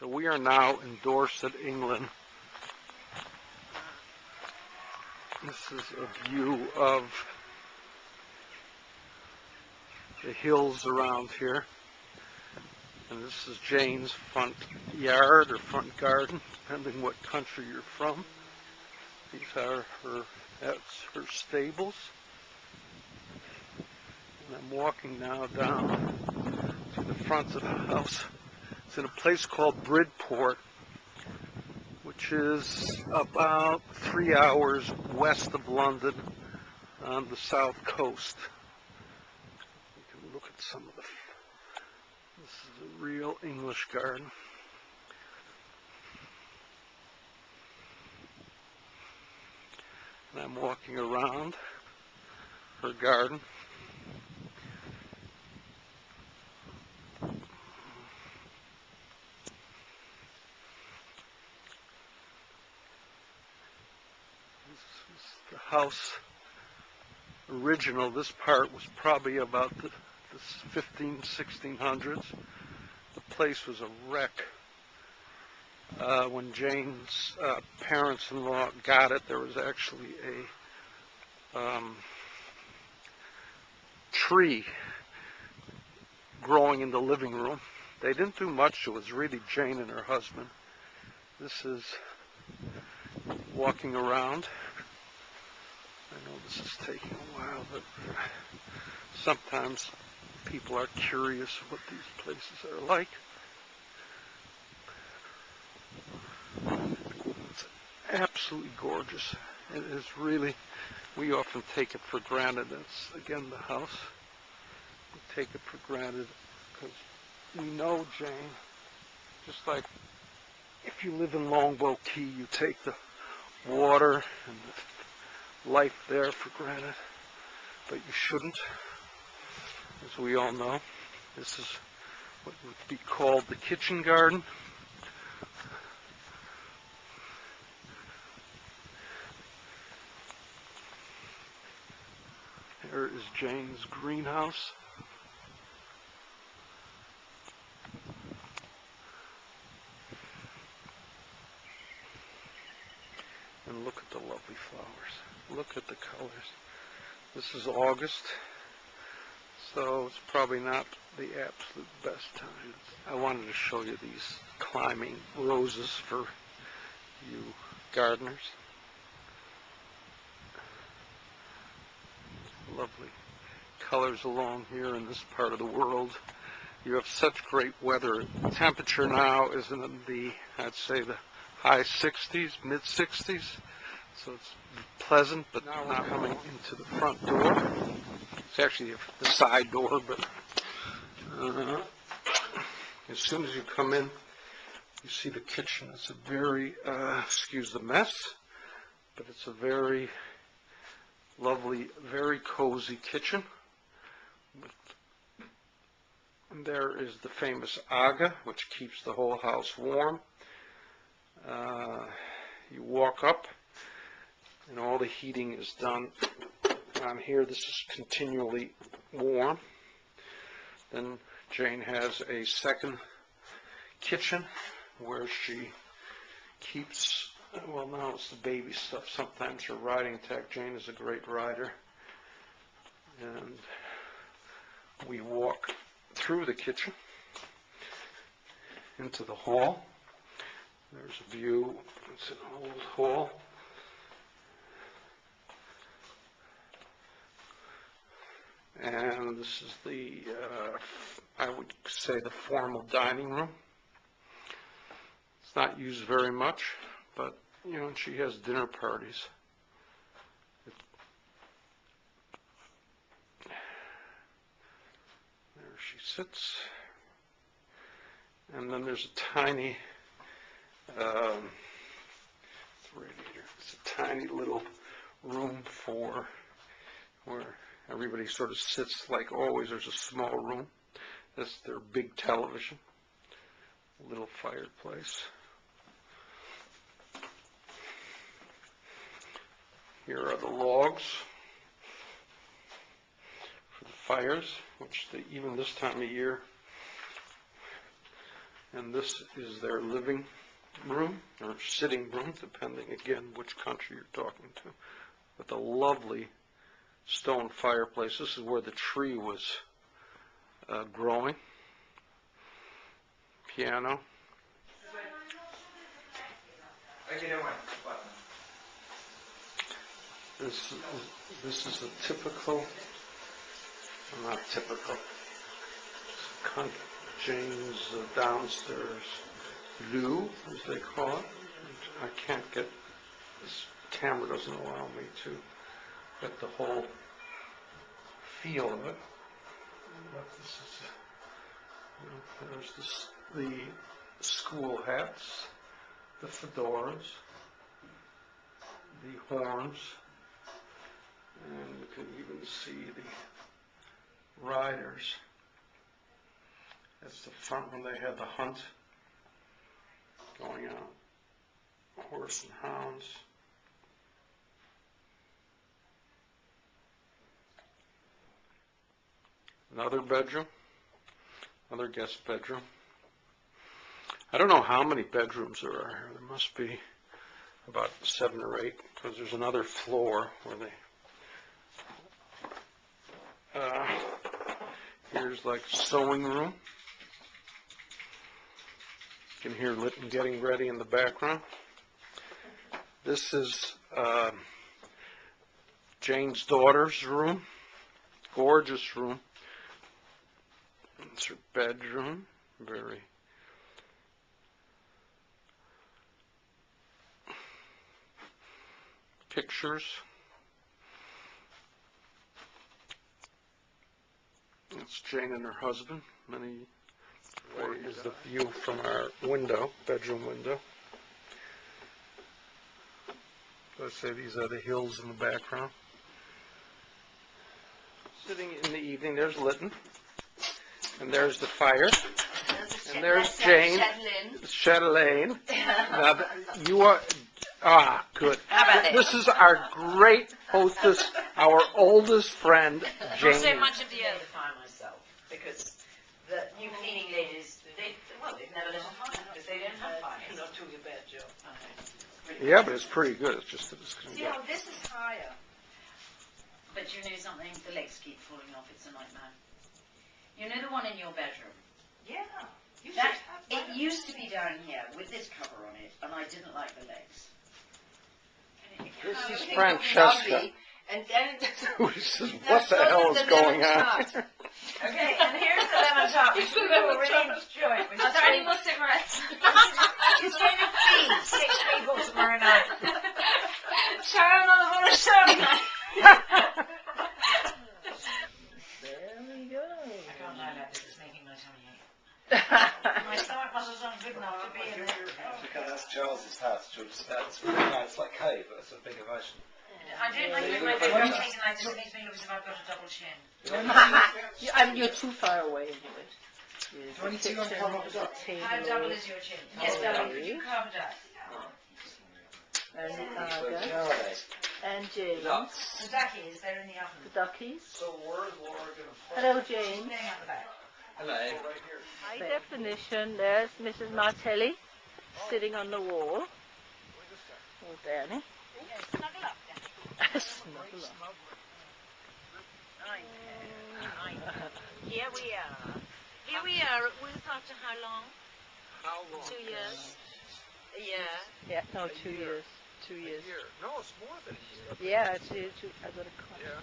So we are now in Dorset, England. This is a view of the hills around here. And this is Jane's front yard or front garden, depending what country you're from. These are that's her stables. And I'm walking now down to the front of the house. It's in a place called Bridport, which is about 3 hours west of London on the south coast. You can look at some of the... This is a real English garden. And I'm walking around her garden. The house original, this part was probably about the 1600s. The place was a wreck. When Jane's parents-in-law got it, there was actually a tree growing in the living room. They didn't do much. It was really Jane and her husband. This is walking around. I know this is taking a while, but sometimes people are curious what these places are like. It's absolutely gorgeous. It is really, we often take it for granted. That's, again, the house. We take it for granted because we know Jane. Just like if you live in Longboat Key, you take the water and the life there for granted, but you shouldn't. As we all know, this is what would be called the kitchen garden. Here is Jane's greenhouse. And look at the lovely flowers. Look at the colors. This is August, so it's probably not the absolute best time. I wanted to show you these climbing roses for you gardeners. Lovely colors along here in this part of the world. You have such great weather. The temperature now is in the, I'd say, the high 60s, mid 60s. So it's pleasant, but now we're coming into the front door. It's actually the side door, but as soon as you come in, you see the kitchen. It's a very, excuse the mess, but it's a very lovely, very cozy kitchen. And there is the famous Aga, which keeps the whole house warm. You walk up, and all the heating is done on here. This is continually warm. Then Jane has a second kitchen where she keeps, well, now it's the baby stuff. Sometimes her riding tack. Jane is a great rider. And we walk through the kitchen into the hall. There's a view. It's an old hall. And this is the, I would say, the formal dining room. It's not used very much, but, you know, she has dinner parties. There she sits. And then there's a tiny radiator. It's a tiny little room for where everybody sort of sits. Like always, there's a small room. That's their big television. A little fireplace. Here are the logs for the fires, which even this time of year, And this is their living room, or sitting room, depending, again, which country you're talking to. With a lovely stone fireplace. This is where the tree was growing. Piano. This is a typical, not typical, Jane's downstairs loo, as they call it. I can't get, this camera doesn't allow me to get the whole feel of it. But this is, there's the school hats, the fedoras, the horns, and you can even see the riders. That's the front when they had the hunt going on, horse and hounds. Another bedroom, another guest bedroom. I don't know how many bedrooms there are here. There must be about 7 or 8, because there's another floor where they, here's like sewing room. You can hear Lytton getting ready in the background. This is Jane's daughter's room, gorgeous room. It's her bedroom, very pictures. It's Jane and her husband. Is the view from our window, bedroom window. Let's say these are the hills in the background. Sitting in the evening, there's Lytton. And there's the fire. And there's Jane. Chatelaine. Now, you are... Ah, good. How about this? This is our great hostess, our oldest friend, Jane. Not so much of the early myself, because the new cleaning ladies, they've never let us fire, because they don't have fires. You're not doing a bad job. Okay. Yeah, but it's pretty good. It's just that it's going to See, go. oh, this is higher. But you know something? The legs keep falling off. It's a nightmare. You know the one in your bedroom? Yeah. You That, should have it one. used to be down here with this cover on it, and I didn't like the legs. This is Everything Francesca. lovely, and then Who says, what the hell is going on? Okay, and here's the lemon tart, which we will really enjoy. Are there any more cigarettes? It's going to feed 6 people tomorrow night. Sharon on the water show. there we go. I can't lie about this, it's making my tummy ache. My stomach muscles aren't good enough to be in there. Okay, that's Charles's house, George. That's really nice, like cave, but it's a big ovation. I don't like it in my bedroom taking like this, it makes me look as if I've got a double chin. You're too far away into it. 22 on cover of the duck. How double is your chin? Yes, double. Could you carve it out? And Nowadays. Aga, and James, The duckies, they're in the oven. the duckies. So where's Laura going to put Hello, She's James. playing out the back. Hello. right here? High definition. There's Mrs. Martelli sitting on the wall. Oh, Danny. Yeah, snuggle up, Danny. Snuggle up. I know. Here we are. Here we are at Wooth Aug for how long? How long? 2 years. A year. Yeah, no, 2 years. 2 years. No, it's more than a year. Yeah, it's, I got a call. Yeah.